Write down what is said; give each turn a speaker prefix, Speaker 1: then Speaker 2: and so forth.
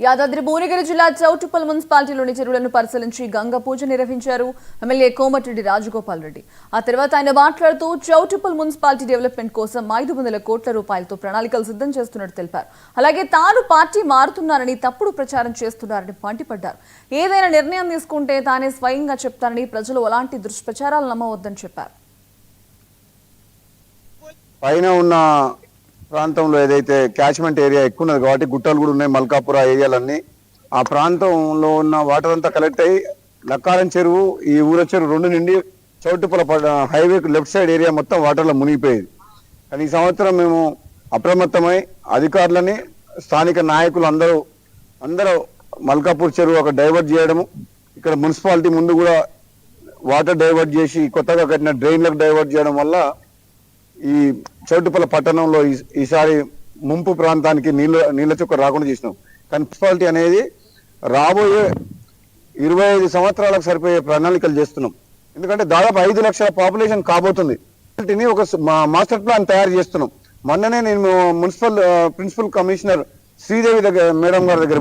Speaker 1: యాదాద్రి భువనగిరి జిల్లా చౌటుప్పల్ మున్సిపాలిటీలోని చెరువులను పరిశీలించి గంగ పూజ నిర్వహించారు ఎమ్మెల్యే కోమటిరెడ్డి రాజగోపాల్ రెడ్డి. ఆ తర్వాత ఆయన మాట్లాడుతూ చౌటుప్పల్ మున్సిపాలిటీ డెవలప్మెంట్ కోసం 500 కోట్ల రూపాయలతో ప్రణాళికలు సిద్ధం చేస్తున్నట్టు తెలిపారు. అలాగే తాను పార్టీ మారుతున్నారని తప్పుడు ప్రచారం చేస్తున్నారని మండిపడ్డారు. ఏదైనా నిర్ణయం తీసుకుంటే తానే స్వయంగా చెప్తానని, ప్రజలు అలాంటి దుష్ప్రచారాలు నమ్మవద్దని చెప్పారు.
Speaker 2: పైన ఉన్న ప్రాంతంలో ఏదైతే క్యాచ్మెంట్ ఏరియా ఎక్కువ ఉన్నది కాబట్టి గుట్టలు కూడా ఉన్నాయి, మల్కాపుర ఏరియాలన్నీ. ఆ ప్రాంతంలో ఉన్న వాటర్ అంతా కలెక్ట్ అయ్యి లక్కారం చెరువు, ఈ ఊర చెరువు రెండు నిండి చౌటుప్పల హైవే లెఫ్ట్ సైడ్ ఏరియా మొత్తం వాటర్లో మునిగిపోయేది. కానీ ఈ సంవత్సరం మేము అప్రమత్తమై అధికారులని, స్థానిక నాయకులు అందరూ మల్కాపూర్ చెరువు ఒక డైవర్ట్ చేయడము, ఇక్కడ మున్సిపాలిటీ ముందు కూడా వాటర్ డైవర్ట్ చేసి కొత్తగా కట్టిన డ్రైన్లకు డైవర్ట్ చేయడం వల్ల ఈ చౌటుప్పల పట్టణంలో ఈసారి ముంపు ప్రాంతానికి నీళ్ళ చుక్క రాకుండా చేసినాం. కానీ మున్సిపాలిటీ అనేది రాబోయే 25 సంవత్సరాలకు సరిపోయే ప్రణాళికలు చేస్తున్నాం. ఎందుకంటే దాదాపు 5 లక్షల పాపులేషన్ కాబోతుంది. ఒక మాస్టర్ ప్లాన్ తయారు చేస్తున్నాం. మొన్ననే నేను municipal principal commissioner Sridevi madam గారి దగ్గర